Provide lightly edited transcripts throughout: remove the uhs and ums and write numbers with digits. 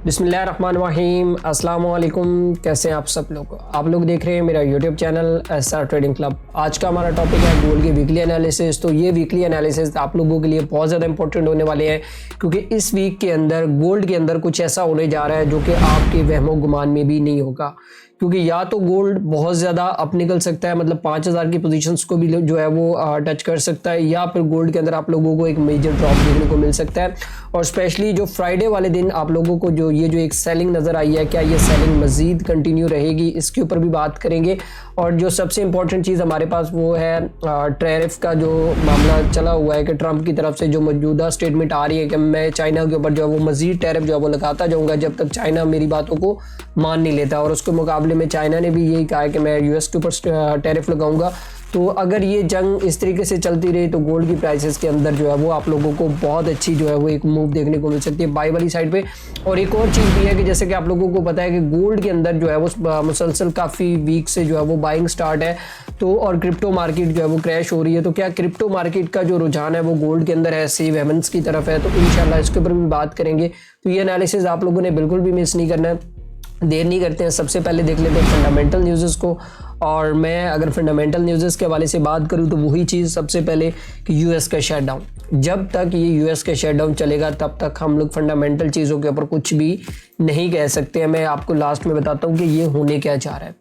बिस्मिल्लाहिर्रहमानिर्रहीम, अस्सलाम वालेकुम। कैसे हैं आप लोग देख रहे हैं मेरा YouTube channel SR trading club. आज का हमारा टॉपिक है गोल्ड की वीकली एनालिसिस। तो ये वीकली एनालिसिस आप लोगों के लिए बहुत ज़्यादा इंपॉर्टेंट होने वाले हैं, क्योंकि इस वीक के अंदर गोल्ड के अंदर कुछ ऐसा होने जा रहा है जो कि आपके वहमो गुमान में भी नहीं होगा। क्योंकि या तो गोल्ड बहुत ज़्यादा अप निकल सकता है, मतलब 5000 की पोजीशंस को भी जो है वो टच कर सकता है, या फिर गोल्ड के अंदर आप लोगों को एक मेजर ड्रॉप देखने को मिल सकता है। और स्पेशली जो फ्राइडे वाले दिन आप लोगों को जो एक सेलिंग नज़र आई है, क्या ये सेलिंग मज़ीद कंटिन्यू रहेगी, इसके ऊपर भी बात करेंगे। और जो सबसे इंपॉर्टेंट चीज़ हमारे पास वो है टैरिफ का जो मामला चला हुआ है कि ट्रंप की तरफ से जो मौजूदा स्टेटमेंट आ रही है कि मैं चाइना के ऊपर जो है वो मज़ीद टैरिफ जो है वो लगाता जाऊँगा जब तक चाइना मेरी बातों को मान नहीं लेता। और उसके मुकाबले में चाइना ने भी यही कहा है कि मैं यूएस के ऊपर टैरिफ लगाऊंगा। तो अगर ये जंग इस तरीके से चलती रही तो गोल्ड की प्राइसेस के अंदर जो है वो आप लोगों को बहुत अच्छी जो है वो एक मूव देखने को मिल सकती है बाई वाली साइड पे। और एक और चीज़ भी है कि जैसे कि आप लोगों को पता है कि गोल्ड के अंदर जो है वो मुसलसल काफ़ी वीक से जो है वो बाइंग स्टार्ट है। तो और क्रिप्टो मार्केट जो है वो क्रैश हो रही है। तो क्या क्रिप्टो मार्केट का जो रुझान है वो गोल्ड के अंदर है, सेव हेवंस की तरफ है? तो इंशाल्लाह इसके ऊपर भी बात करेंगे। तो ये एनालिसिस आप लोगों ने बिल्कुल भी मिस नहीं करना है। देर नहीं करते हैं, सबसे पहले देख लेते हैं फंडामेंटल न्यूज़ को। और मैं अगर फंडामेंटल न्यूज़ के हवाले से बात करूं तो वही चीज़ सबसे पहले कि यूएस का शटडाउन, जब तक ये यूएस का शटडाउन चलेगा तब तक हम लोग फंडामेंटल चीज़ों के ऊपर कुछ भी नहीं कह सकते हैं। मैं आपको लास्ट में बताता हूँ कि ये होने क्या जा रहा है।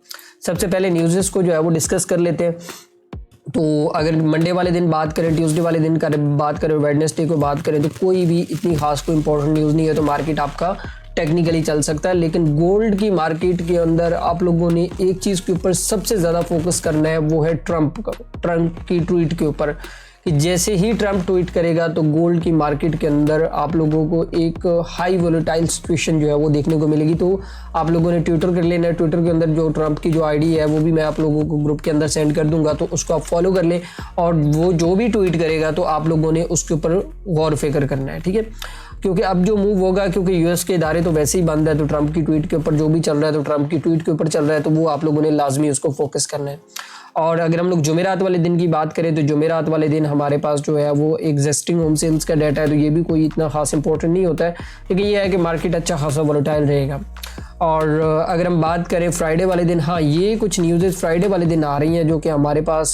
सबसे पहले न्यूज़ को जो है वो डिस्कस कर लेते हैं। तो अगर मंडे वाले दिन बात करें, ट्यूसडे वाले दिन बात करें, वेडनेसडे को बात करें, तो कोई भी इतनी खास कोई इंपॉर्टेंट न्यूज़ नहीं है। तो मार्केट आपका टेक्निकली चल सकता है। लेकिन गोल्ड की मार्केट के अंदर आप लोगों ने एक चीज़ के ऊपर सबसे ज़्यादा फोकस करना है, वो है ट्रंप की ट्वीट के ऊपर। कि जैसे ही ट्रंप ट्वीट करेगा तो गोल्ड की मार्केट के अंदर आप लोगों को एक हाई वोलेटाइल सिचुएशन जो है वो देखने को मिलेगी। तो आप लोगों ने ट्विटर कर लेना है। ट्विटर के अंदर जो ट्रंप की जो आईडी है वो भी मैं आप लोगों को ग्रुप के अंदर सेंड कर दूंगा, तो उसको आप फॉलो कर लें। और वो जो भी ट्वीट करेगा तो आप लोगों ने उसके ऊपर गौर फिक्र करना है, ठीक है। क्योंकि अब जो मूव होगा, क्योंकि यूएस के इदारे तो वैसे ही बंद है, तो ट्रंप की ट्वीट के ऊपर जो भी चल रहा है तो ट्रंप की ट्वीट के ऊपर चल रहा है, तो वो आप लोगों ने लाजमी उसको फोकस करना है। और अगर हम लोग जुमेरात वाले दिन की बात करें तो जुमेरात वाले दिन हमारे पास जो है वो एग्जिस्टिंग होम सेल्स का डाटा है। तो ये भी कोई इतना खास इंपॉर्टेंट नहीं होता है, लेकिन ये है कि मार्केट अच्छा खासा वोलेटाइल रहेगा। और अगर हम बात करें फ्राइडे वाले दिन, हाँ ये कुछ न्यूज़ फ्राइडे वाले दिन आ रही हैं जो कि हमारे पास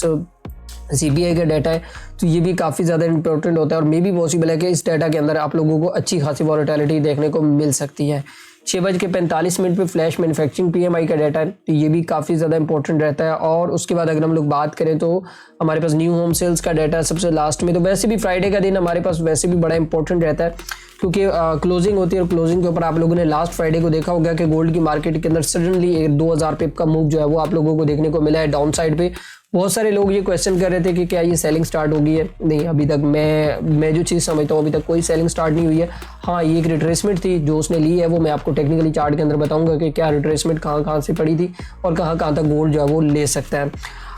सीपीआई का डाटा है। तो ये भी काफ़ी ज़्यादा इंपॉर्टेंट होता है और मे भी पॉसिबल है कि इस डाटा के अंदर आप लोगों को अच्छी खासी वॉलेटिलिटी देखने को मिल सकती है। 6:45 पे फ्लैश मैन्युफैक्चरिंग पीएमआई का डाटा है, तो ये भी काफ़ी ज़्यादा इंपॉर्टेंट रहता है। और उसके बाद अगर हम लोग बात करें तो हमारे पास न्यू होम सेल्स का डाटा है सबसे लास्ट में। तो वैसे भी फ्राइडे का दिन हमारे पास वैसे भी बड़ा इंपॉर्टेंट रहता है, क्योंकि क्लोजिंग होती है। और क्लोजिंग के ऊपर आप लोगों ने लास्ट फ्राइडे को देखा होगा कि गोल्ड की मार्केट के अंदर सडनली 2000 पिप का मूव जो है वो आप लोगों को देखने को मिला है डाउन साइड पे। बहुत सारे लोग ये क्वेश्चन कर रहे थे कि क्या ये सेलिंग स्टार्ट हो गई है। नहीं, अभी तक मैं जो चीज़ समझता हूँ अभी तक कोई सेलिंग स्टार्ट नहीं हुई है। हाँ, ये एक रिट्रेसमेंट थी जो उसने ली है, वो मैं आपको टेक्निकली चार्ट के अंदर बताऊंगा कि क्या रिट्रेसमेंट कहाँ से पड़ी थी और कहाँ तक गोल्ड जो है वो ले सकता है।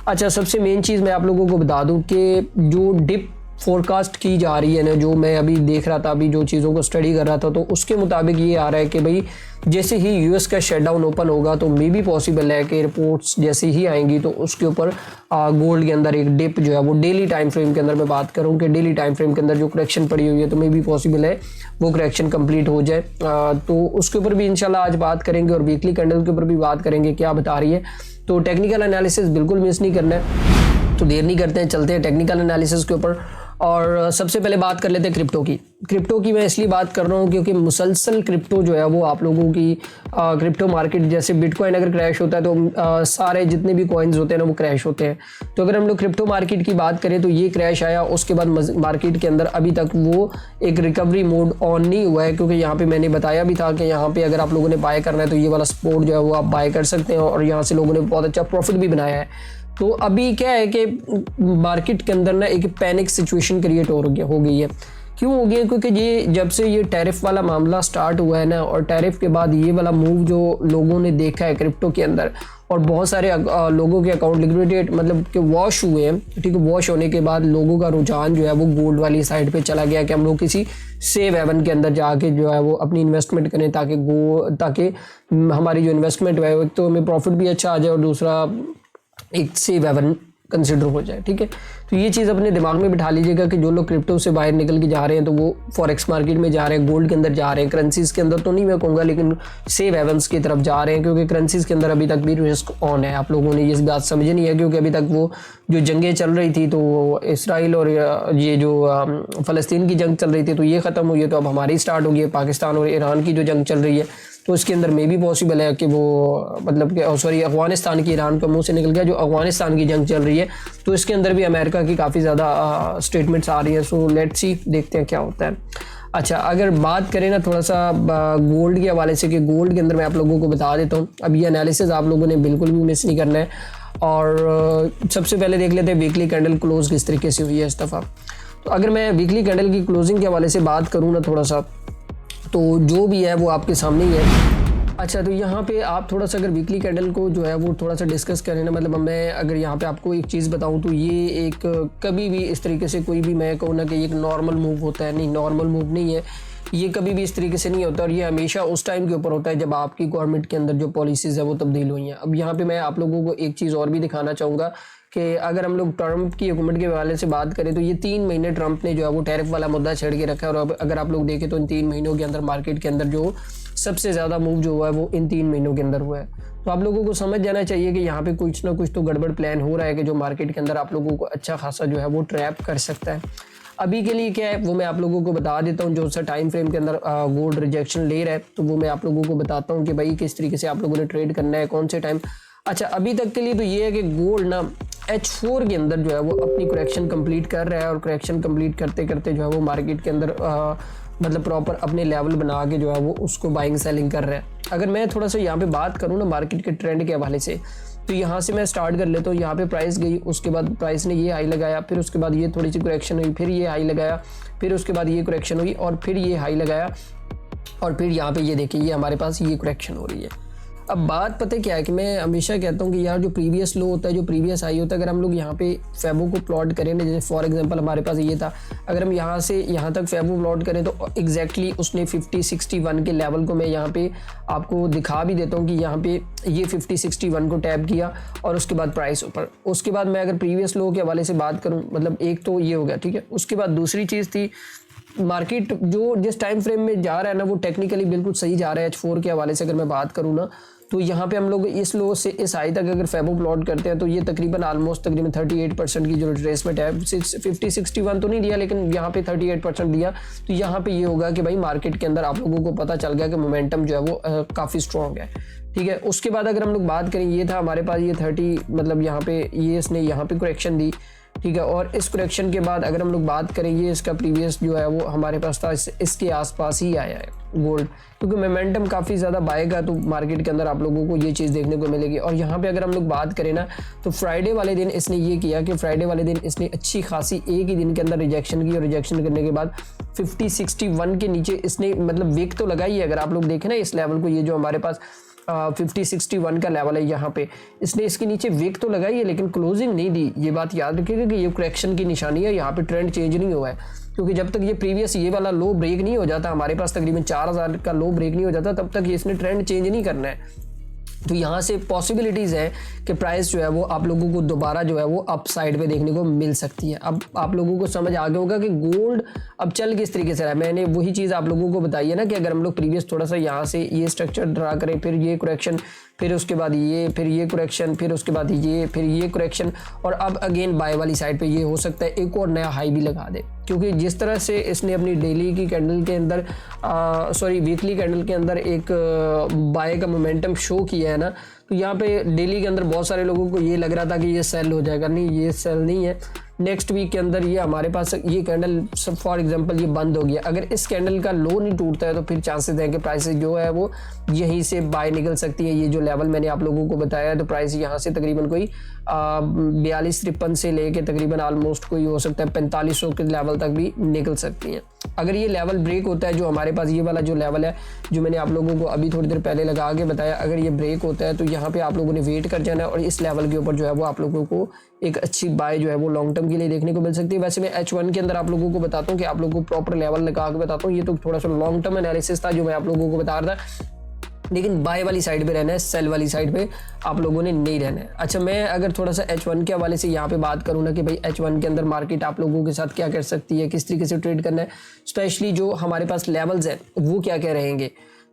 अच्छा, सबसे मेन चीज़ मैं आप लोगों को बता दूँ कि जो डिप फोरकास्ट की जा रही है ना, जो मैं अभी देख रहा था, अभी जो चीज़ों को स्टडी कर रहा था, तो उसके मुताबिक ये आ रहा है कि भाई जैसे ही यूएस का शटडाउन ओपन होगा तो मे भी पॉसिबल है कि रिपोर्ट्स जैसे ही आएंगी तो उसके ऊपर गोल्ड के अंदर एक डिप जो है वो डेली टाइम फ्रेम के अंदर मैं बात करूं कि डेली टाइम फ्रेम के अंदर जो करेक्शन पड़ी हुई है तो मे भी पॉसिबल है वो करेक्शन कंप्लीट हो जाए। तो उसके ऊपर भी इंशाल्लाह आज बात करेंगे और वीकली कैंडल के ऊपर भी बात करेंगे क्या बता रही है। तो टेक्निकल एनालिसिस बिल्कुल मिस नहीं करना है। तो देर नहीं करते हैं, चलते हैं टेक्निकल एनालिसिस के ऊपर। और सबसे पहले बात कर लेते हैं क्रिप्टो की मैं इसलिए बात कर रहा हूँ क्योंकि मुसलसल क्रिप्टो जो है वो आप लोगों की क्रिप्टो मार्केट, जैसे बिटकॉइन अगर क्रैश होता है तो सारे जितने भी कॉइन्स होते हैं ना वो क्रैश होते हैं। तो अगर हम लोग क्रिप्टो मार्केट की बात करें तो ये क्रैश आया, उसके बाद मार्केट के अंदर अभी तक वो एक रिकवरी मोड ऑन नहीं हुआ है। क्योंकि यहाँ पे मैंने बताया भी था कि यहाँ पे अगर आप लोगों ने बाय करना है तो ये वाला सपोर्ट जो है वो आप बाय कर सकते हैं और यहाँ से लोगों ने बहुत अच्छा प्रॉफिट भी बनाया है। तो अभी क्या है कि मार्केट के अंदर ना एक पैनिक सिचुएशन क्रिएट हो गई है। क्यों हो गई है? क्योंकि ये जब से ये टैरिफ वाला मामला स्टार्ट हुआ है ना, और टैरिफ के बाद ये वाला मूव जो लोगों ने देखा है क्रिप्टो के अंदर, और बहुत सारे लोगों के अकाउंट लिक्विडेट मतलब कि वॉश हुए हैं, ठीक है। वॉश होने के बाद लोगों का रुझान जो है वो गोल्ड वाली साइड पे चला गया कि हम लोग किसी सेव हेवन के अंदर जाके जो है वो अपनी इन्वेस्टमेंट करें, ताकि हमारी जो इन्वेस्टमेंट है एक तो हमें प्रॉफिट भी अच्छा आ जाए और दूसरा एक सेव हेवन कंसिडर हो जाए। ठीक है, तो ये चीज़ अपने दिमाग में बिठा लीजिएगा कि जो लोग क्रिप्टो से बाहर निकल के जा रहे हैं तो वो फॉरेक्स मार्केट में जा रहे हैं, गोल्ड के अंदर जा रहे हैं, करेंसीज के अंदर तो नहीं मैं कहूँगा, लेकिन सेफ हेवन्स की तरफ जा रहे हैं, क्योंकि करेंसीज के अंदर अभी तक भी रिस्क ऑन है। आप लोगों ने ये बात समझी नहीं है, क्योंकि अभी तक वो जो जंगें चल रही थी तो इसराइल और ये जो फ़लस्तीन की जंग चल रही थी तो ये ख़त्म हुई है, तो अब हमारी स्टार्ट हो गई है। पाकिस्तान और ईरान की जो जंग चल रही है तो इसके अंदर में भी पॉसिबल है कि वो मतलब कि सॉरी अफगानिस्तान की, ईरान का मुंह से निकल गया, जो अफगानिस्तान की जंग चल रही है तो इसके अंदर भी अमेरिका की काफ़ी ज़्यादा स्टेटमेंट्स आ रही हैं। सो लेट्स सी, देखते हैं क्या होता है। अच्छा, अगर बात करें ना थोड़ा सा गोल्ड के हवाले से, कि गोल्ड के अंदर मैं आप लोगों को बता देता हूँ। अब ये एनालिसिस आप लोगों ने बिल्कुल भी मिस नहीं करना है। और सबसे पहले देख लेते हैं वीकली कैंडल क्लोज किस तरीके से हुई है इस दफ़ा। तो अगर मैं वीकली कैंडल की क्लोजिंग के हवाले से बात करूँ ना थोड़ा सा, तो जो भी है वो आपके सामने ही है। अच्छा, तो यहाँ पे आप थोड़ा सा अगर वीकली कैंडल को जो है वो थोड़ा सा डिस्कस करें ना, मतलब मैं अगर यहाँ पे आपको एक चीज़ बताऊँ तो ये एक कभी भी इस तरीके से कोई भी मैं कहूँ ना कि एक नॉर्मल मूव होता है, नहीं नॉर्मल मूव नहीं है ये, कभी भी इस तरीके से नहीं होता। और ये हमेशा उस टाइम के ऊपर होता है जब आपकी गवर्नमेंट के अंदर जो पॉलिसीज़ है वो तब्दील हुई हैं। अब यहाँ पे मैं आप लोगों को एक चीज़ और भी दिखाना चाहूँगा कि अगर हम लोग ट्रंप की हुकूमत के हवाले से बात करें तो ये 3 महीने ट्रंप ने जो है वो टैरिफ वाला मुद्दा छेड़ के रखा है। और अब अगर आप लोग देखें तो इन 3 महीनों के अंदर मार्केट के अंदर जो सबसे ज़्यादा मूव जो हुआ है वो इन 3 महीनों के अंदर हुआ है। तो आप लोगों को समझ जाना चाहिए कि यहाँ पे कुछ ना कुछ तो गड़बड़ प्लान हो रहा है कि जो मार्केट के अंदर आप लोगों को अच्छा खासा जो है वो ट्रैप कर सकता है। अभी के लिए क्या है वो मैं आप लोगों को बता देता हूँ। जो सा टाइम फ्रेम के अंदर गोल्ड रिजेक्शन ले रहा है तो वो मैं आप लोगों को बताता हूँ कि भाई किस तरीके से आप लोगों ने ट्रेड करना है, कौन से टाइम। अच्छा, अभी तक के लिए तो ये है कि गोल्ड ना H4 के अंदर जो है वो अपनी करेक्शन कंप्लीट कर रहा है, और करेक्शन कंप्लीट करते करते जो है वो मार्केट के अंदर मतलब प्रॉपर अपने लेवल बना के जो है वो उसको बाइंग सेलिंग कर रहा है। अगर मैं थोड़ा सा यहाँ पे बात करूँ ना मार्केट के ट्रेंड के हवाले से, तो यहाँ से मैं स्टार्ट कर लेता हूँ। यहाँ पे प्राइस गई, उसके बाद प्राइस ने ये हाई लगाया, फिर उसके बाद ये थोड़ी सी करेक्शन हुई, फिर ये हाई लगाया, फिर उसके बाद ये करेक्शन हुई और फिर ये हाई लगाया, और फिर यहाँ पे ये देखिए ये हमारे पास ये करेक्शन हो रही है। अब बात पता है क्या है कि मैं हमेशा कहता हूँ कि यार जो प्रीवियस लो होता है, जो प्रीवियस हाई होता है, अगर हम लोग यहाँ पे फेबो को प्लॉट करें ना, जैसे फॉर एग्जांपल हमारे पास ये था, अगर हम यहाँ से यहाँ तक फेबो प्लॉट करें तो एग्जैक्टली उसने 50-61 के लेवल को मैं यहाँ पे आपको दिखा भी देता हूँ कि यहाँ पे ये 50-61 को टैप किया और उसके बाद प्राइस ऊपर। उसके बाद मैं अगर प्रीवियस लो के हवाले से बात करूँ, मतलब एक तो ये हो गया, ठीक है। उसके बाद दूसरी चीज़ थी मार्केट जो जिस टाइम फ्रेम में जा रहा है ना वो टेक्निकली बिल्कुल सही जा रहा है। H4 के हवाले से अगर मैं बात करूँ ना, तो यहाँ पे हम लोग इस लो से इस हाई तक अगर फेबो प्लॉट करते हैं तो ये तकरीबन तकरीबन 38% की जो रिट्रेसमेंट है, 50-61 तो नहीं दिया लेकिन यहाँ पे 38% दिया। तो यहाँ पे ये होगा कि भाई मार्केट के अंदर आप लोगों को पता चल गया कि मोमेंटम जो है वो काफ़ी स्ट्रॉन्ग है, ठीक है। उसके बाद अगर हम लोग बात करें, ये था हमारे पास ये 30, मतलब यहाँ पे ये इसने यहाँ पे करेक्शन दी, ठीक है। और इस करेक्शन के बाद अगर हम लोग बात करें, ये इसका प्रीवियस जो है वो हमारे पास था इसके आसपास ही आया है गोल्ड, क्योंकि मोमेंटम काफ़ी ज़्यादा बाएगा तो मार्केट के अंदर आप लोगों को ये चीज़ देखने को मिलेगी। और यहाँ पे अगर हम लोग बात करें ना, तो फ्राइडे वाले दिन इसने ये किया कि फ्राइडे वाले दिन इसने अच्छी खासी एक ही दिन के अंदर रिजेक्शन की, और रिजेक्शन करने के बाद 50-61 के नीचे इसने मतलब विक तो लगाई है। अगर आप लोग देखें ना इस लेवल को, ये जो हमारे पास 50-61 का लेवल है, यहाँ पे इसने इसके नीचे विक तो लगाई है लेकिन क्लोजिंग नहीं दी। ये बात याद रखिएगा कि ये करेक्शन की निशानी है, यहाँ पे ट्रेंड चेंज नहीं हुआ है, क्योंकि जब तक ये प्रीवियस ये वाला लो ब्रेक नहीं हो जाता, हमारे पास तकरीबन 4000 का लो ब्रेक नहीं हो जाता, तब तक ये इसने ट्रेंड चेंज नहीं करना है। तो यहाँ से पॉसिबिलिटीज़ है कि प्राइस जो है वो आप लोगों को दोबारा जो है वो अप साइड पे देखने को मिल सकती है। अब आप लोगों को समझ आ गया होगा कि गोल्ड अब चल किस तरीके से रहा है। मैंने वही चीज़ आप लोगों को बताई है ना कि अगर हम लोग प्रीवियस थोड़ा सा यहाँ से ये स्ट्रक्चर ड्रा करें, फिर ये करेक्शन, फिर उसके बाद ये, फिर ये करेक्शन, फिर उसके बाद ये, फिर ये करेक्शन, और अब अगेन बाय वाली साइड पे ये हो सकता है एक और नया हाई भी लगा दे, क्योंकि जिस तरह से इसने अपनी डेली की कैंडल के अंदर वीकली कैंडल के अंदर एक बाय का मोमेंटम शो किया है ना, तो यहाँ पे डेली के अंदर बहुत सारे लोगों को ये लग रहा था कि ये सेल हो जाएगा। नहीं, ये सेल नहीं है। नेक्स्ट वीक के अंदर ये हमारे पास ये कैंडल सब फॉर एग्जांपल ये बंद हो गया, अगर इस कैंडल का लो नहीं टूटता है तो फिर चांसेस हैं कि प्राइस जो है वो यहीं से बाय निकल सकती है। ये जो लेवल मैंने आप लोगों को बताया है, तो प्राइस यहाँ से तकरीबन कोई 42-53 से लेके तकरीबन ऑलमोस्ट कोई हो सकता है 4500 के लेवल तक भी निकल सकती हैं। अगर ये लेवल ब्रेक होता है, जो हमारे पास ये वाला जो लेवल है जो मैंने आप लोगों को अभी थोड़ी देर पहले लगा के बताया, अगर ये ब्रेक होता है तो यहाँ पे आप लोगों ने वेट कर जाना है, और इस लेवल के ऊपर जो है वो आप लोगों को एक अच्छी बाय जो है वो लॉन्ग टर्म के लिए देखने को मिल सकती है। वैसे मैं H1 के अंदर आप लोगों को बताता हूँ कि आप लोगों को प्रॉपर लेवल लगा के बताता हूँ। ये तो थोड़ा सा लॉन्ग टर्म एनालिसिस था जो मैं आप लोगों को बता रहा था। लेकिन बाय वाली साइड पे रहना है, सेल वाली साइड पे आप लोगों ने नहीं रहना है। अच्छा, मैं अगर थोड़ा सा H1 के हवाले से यहाँ पे बात करूँ ना कि भाई H1 के अंदर मार्केट आप लोगों के साथ क्या कर सकती है, किस तरीके से ट्रेड करना है, स्पेशली जो हमारे पास लेवल्स हैं वो क्या क्या रहेंगे।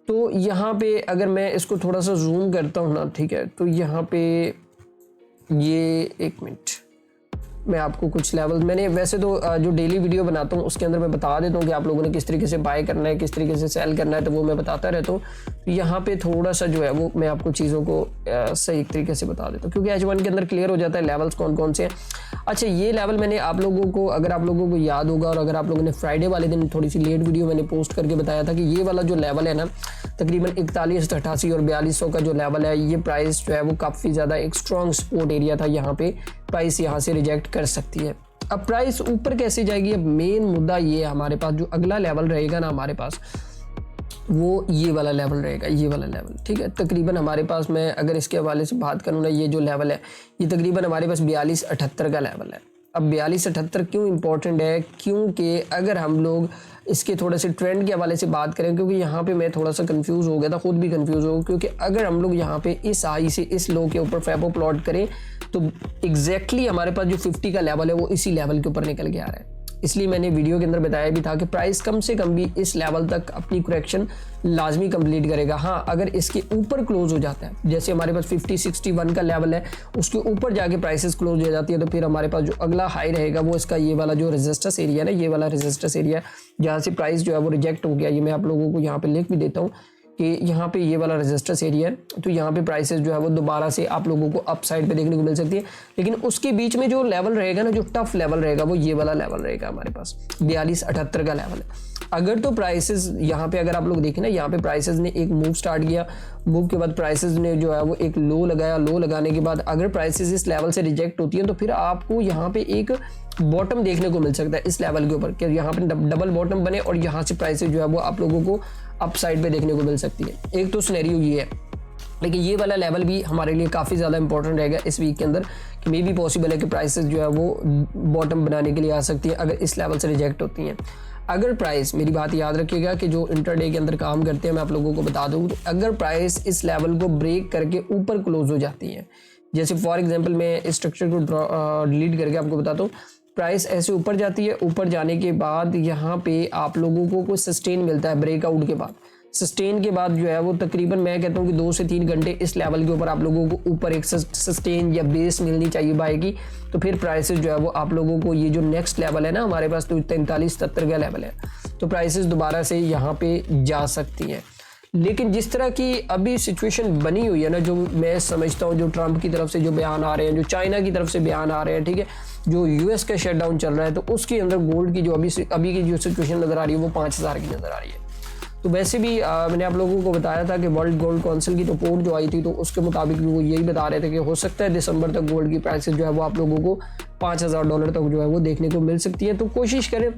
तो यहाँ पे अगर मैं इसको थोड़ा सा जूम करता हूँ ना, ठीक है, तो यहाँ पे ये एक मिनट मैं आपको कुछ लेवल, मैंने वैसे तो जो डेली वीडियो बनाता हूँ उसके अंदर मैं बता देता हूँ कि आप लोगों ने किस तरीके से बाय करना है, किस तरीके से सेल करना है, तो वो मैं बताता रहता हूँ। तो यहाँ पे थोड़ा सा जो है वो मैं आपको चीज़ों को सही तरीके से बता देता हूँ, क्योंकि H1 के अंदर क्लियर हो जाता है लेवल्स कौन कौन से हैं। अच्छा, ये लेवल मैंने आप लोगों को, अगर आप लोगों को याद होगा और अगर आप लोगों ने फ्राइडे वाले दिन थोड़ी सी लेट वीडियो मैंने पोस्ट करके बताया था कि ये वाला जो लेवल है ना, तकरीबन 4188 और 4200 का जो लेवल है, ये प्राइस जो है वो काफ़ी ज़्यादा एक स्ट्रॉन्ग सपोर्ट एरिया था। यहाँ पे प्राइस यहाँ से रिजेक्ट कर सकती है। अब प्राइस ऊपर कैसे जाएगी, अब मेन मुद्दा ये है हमारे पास, जो अगला लेवल रहेगा ना हमारे पास, वो ये वाला लेवल रहेगा, ये वाला लेवल, ठीक है। तकरीबन हमारे पास, मैं अगर इसके हवाले से बात करूँ ना, ये जो लेवल है ये तकरीबन हमारे पास 4278 का लेवल है। अब 4278 क्यों इंपॉर्टेंट है, क्योंकि अगर हम लोग इसके थोड़े से ट्रेंड के हवाले से बात करें, क्योंकि यहाँ पे मैं थोड़ा सा कंफ्यूज हो गया था, खुद भी कंफ्यूज हो गया, क्योंकि अगर हम लोग यहाँ पे इस हाई से इस लो के ऊपर फैबो प्लॉट करें तो एग्जैक्टली हमारे पास जो 50 का लेवल है वो इसी लेवल के ऊपर निकल के आ रहा है। इसलिए मैंने वीडियो के अंदर बताया भी था कि प्राइस कम से कम भी इस लेवल तक अपनी करेक्शन लाजमी कंप्लीट करेगा। हाँ, अगर इसके ऊपर क्लोज हो जाता है, जैसे हमारे पास 5061 का लेवल है, उसके ऊपर जाके प्राइसेस क्लोज हो जाती है, तो फिर हमारे पास जो अगला हाई रहेगा वो इसका ये वाला जो रेजिस्टेंस एरिया है ना, ये वाला रेजिस्टेंस एरिया जहाँ से प्राइस जो है वो रिजेक्ट हो गया। ये मैं आप लोगों को यहाँ पे लिख भी देता हूँ कि यहाँ पे ये वाला रेजिस्टेंस एरिया है, तो यहाँ पे प्राइसेस जो है वो दोबारा से आप लोगों को अप साइड पे देखने को मिल सकती है। लेकिन उसके बीच में जो लेवल रहेगा ना, जो टफ लेवल रहेगा, वो ये वाला लेवल रहेगा हमारे पास, 4278 का लेवल है। अगर तो प्राइसेस यहाँ पे अगर आप लोग देखें ना, यहाँ पे प्राइसेस ने एक मूव स्टार्ट किया, मूव के बाद प्राइसेस ने जो है वो एक लो लगाया, लो लगाने के बाद अगर प्राइसेस इस लेवल से रिजेक्ट होती है तो फिर आपको यहाँ पे एक बॉटम देखने को मिल सकता है इस लेवल के ऊपर, कि यहाँ पे डबल बॉटम बने और यहाँ से प्राइसेस जो है वो आप लोगों को अप साइड पे देखने को मिल सकती है। एक तो सिनेरियो ये है, लेकिन ये वाला लेवल भी हमारे लिए काफ़ी ज़्यादा इंपॉर्टेंट रहेगा इस वीक के अंदर, कि मे भी पॉसिबल है कि प्राइसेस जो है वो बॉटम बनाने के लिए आ सकती है अगर इस लेवल से रिजेक्ट होती हैं। अगर प्राइस, मेरी बात याद रखिएगा कि जो इंटरडे के अंदर काम करते हैं, मैं आप लोगों को बता दूं, तो अगर प्राइस इस लेवल को ब्रेक करके ऊपर क्लोज हो जाती है, जैसे फॉर एग्जांपल मैं इस स्ट्रक्चर को डिलीट करके आपको बताता हूँ, प्राइस ऐसे ऊपर जाती है, ऊपर जाने के बाद यहाँ पे आप लोगों को कुछ सस्टेन मिलता है ब्रेकआउट के बाद। सस्टेन के बाद जो है वो तकरीबन मैं कहता हूँ कि 2 से 3 घंटे इस लेवल के ऊपर आप लोगों को ऊपर एक सस्टेन या बेस मिलनी चाहिए बाय की, तो फिर प्राइसेस जो है वो आप लोगों को ये जो नेक्स्ट लेवल है ना हमारे पास, तो 4370 का लेवल है, तो प्राइसेस दोबारा से यहाँ पे जा सकती हैं। लेकिन जिस तरह की अभी सिचुएशन बनी हुई है ना, जो मैं समझता हूँ, जो ट्रंप की तरफ से जो बयान आ रहे हैं, जो चाइना की तरफ से बयान आ रहे हैं, ठीक है, जो यूएस का शटडाउन चल रहा है, तो उसके अंदर गोल्ड की जो अभी की जो सिचुएशन नज़र आ रही है वो 5000 की नज़र आ रही है। तो वैसे भी मैंने आप लोगों को बताया था कि वर्ल्ड गोल्ड काउंसिल की रिपोर्ट जो आई थी, तो उसके मुताबिक भी वो यही बता रहे थे कि हो सकता है दिसंबर तक गोल्ड की प्राइसेस जो है वो आप लोगों को $5000 तक जो है वो देखने को मिल सकती है। तो कोशिश करें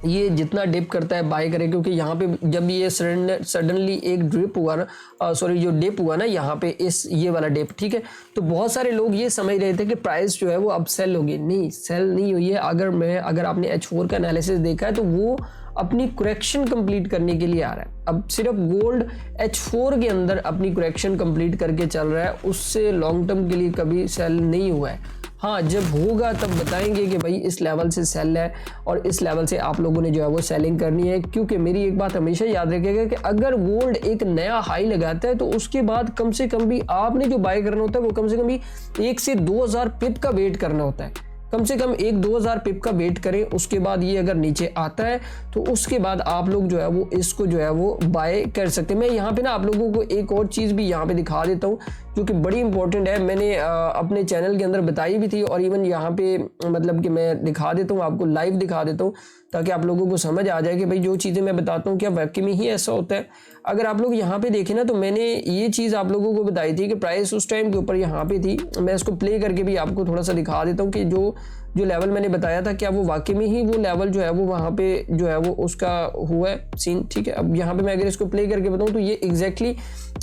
ये जितना डिप करता है बाय करें, क्योंकि यहाँ पे जब ये सडनली एक ड्रिप हुआ ना, जो डिप हुआ ना यहाँ पे, ये वाला डिप, ठीक है, तो बहुत सारे लोग ये समझ रहे थे कि प्राइस जो है वो अब सेल होगी। नहीं, सेल नहीं हुई है। अगर आपने H4 का एनालिसिस देखा है तो वो अपनी करेक्शन कंप्लीट करने के लिए आ रहा है। अब सिर्फ गोल्ड H4 के अंदर अपनी करेक्शन कंप्लीट करके चल रहा है, उससे लॉन्ग टर्म के लिए कभी सेल नहीं हुआ है। हाँ, जब होगा तब बताएंगे कि भाई इस लेवल से सेल है और इस लेवल से आप लोगों ने जो है वो सेलिंग करनी है। क्योंकि मेरी एक बात हमेशा याद रखिएगा कि अगर गोल्ड एक नया हाई लगाता है तो उसके बाद कम से कम भी आपने जो बाय करना होता है वो कम से कम भी 1 से 2000 पिप का वेट करना होता है। कम से कम 1-2000 पिप का वेट करें, उसके बाद ये अगर नीचे आता है तो उसके बाद आप लोग जो है वो इसको जो है वो बाय कर सकते हैं। मैं यहाँ पे ना आप लोगों को एक और चीज़ भी यहाँ पे दिखा देता हूँ जो कि बड़ी इंपॉर्टेंट है। मैंने अपने चैनल के अंदर बताई भी थी और इवन यहाँ पे मतलब कि मैं दिखा देता हूँ, आपको लाइव दिखा देता हूँ ताकि आप लोगों को समझ आ जाए कि भाई जो चीज़ें मैं बताता हूँ क्या वाकई में ही ऐसा होता है। अगर आप लोग यहाँ पे देखें ना, तो मैंने ये चीज़ आप लोगों को बताई थी कि प्राइस उस टाइम के ऊपर यहाँ पे थी। मैं इसको प्ले करके भी आपको थोड़ा सा दिखा देता हूँ कि जो लेवल मैंने बताया था क्या वो वाकई में ही वो लेवल जो है वो वहाँ पे जो है वो उसका हुआ है सीन, ठीक है। अब यहाँ पे मैं अगर इसको प्ले करके बताऊँ तो ये एग्जैक्टली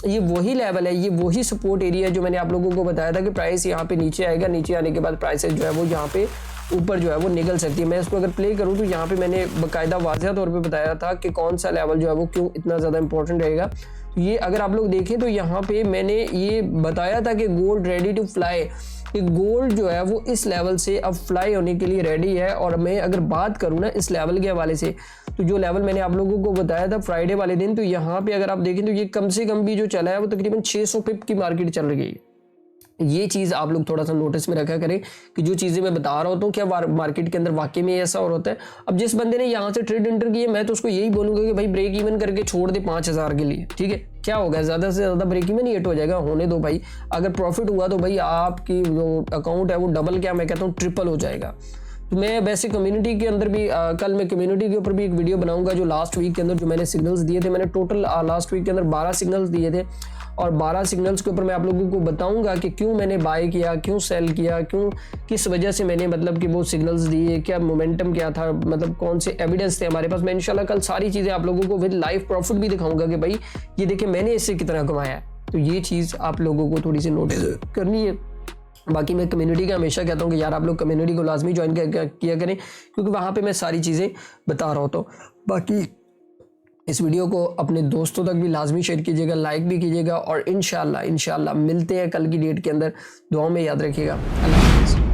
ये वही लेवल है, ये वही सपोर्ट एरिया है जो मैंने आप लोगों को बताया था कि प्राइस यहाँ पे नीचे आएगा, नीचे आने के बाद प्राइसेस जो है वो यहाँ पे ऊपर जो है वो निकल सकती है। मैं इसको अगर प्ले करूँ तो यहाँ पे मैंने बाकायदा वाज़ेह तौर पे बताया था कि कौन सा लेवल जो है वो क्यों इतना ज़्यादा इंपॉर्टेंट रहेगा। तो ये अगर आप लोग देखें तो यहाँ पे मैंने ये बताया था कि गोल्ड रेडी टू फ्लाई, कि गोल्ड जो है वो इस लेवल से अब फ्लाई होने के लिए रेडी है। और मैं अगर बात करूँ ना इस लेवल के हवाले से, तो जो लेवल मैंने आप लोगों को बताया था फ्राइडे वाले दिन, तो यहाँ पे अगर आप देखें तो ये कम से कम भी जो चला है वो तकरीबन 600 पिप की मार्केट चल रही है। ये चीज़ आप लोग थोड़ा सा नोटिस में रखा करें कि जो चीज़ें मैं बता रहा होता हूँ क्या मार्केट के अंदर वाकई में ऐसा और होता है। अब जिस बंदे ने यहाँ से ट्रेड एंटर किया, मैं तो उसको यही बोलूंगा कि भाई ब्रेक इवन करके छोड़ दे 5000 के लिए, ठीक है। क्या होगा, ज़्यादा से ज़्यादा ब्रेक इवन हिट हो जाएगा, होने दो भाई। अगर प्रॉफिट हुआ तो भाई आपकी जो अकाउंट है वो डबल, क्या मैं कहता हूँ ट्रिपल हो जाएगा। तो मैं वैसे कम्युनिटी के अंदर भी कल मैं कम्युनिटी के ऊपर भी एक वीडियो बनाऊंगा, जो लास्ट वीक के अंदर जो मैंने सिग्नल्स दिए थे, मैंने टोटल लास्ट वीक के अंदर 12 सिग्नल्स दिए थे, और 12 सिग्नल्स के ऊपर मैं आप लोगों को बताऊंगा कि क्यों मैंने बाय किया, क्यों सेल किया, क्यों किस वजह से मैंने मतलब कि वो सिग्नल्स दिए, क्या मोमेंटम क्या था, मतलब कौन से एविडेंस थे हमारे पास। मैं इंशाल्लाह कल सारी चीज़ें आप लोगों को विद लाइव प्रॉफिट भी दिखाऊंगा कि भाई ये देखिए मैंने इससे कितना कमाया है। तो ये चीज़ आप लोगों को थोड़ी सी नोटिस करनी है। बाकी मैं कम्युनिटी का हमेशा कहता हूँ कि यार आप लोग कम्युनिटी को लाजमी ज्वाइन किया करें, क्योंकि वहाँ पे मैं सारी चीज़ें बता रहा होता हूँ। बाकी इस वीडियो को अपने दोस्तों तक भी लाजमी शेयर कीजिएगा, लाइक भी कीजिएगा, और इंशाल्लाह मिलते हैं कल की डेट के अंदर। दुआओं में याद रखिएगा। अल्लाह हाफ़िज़।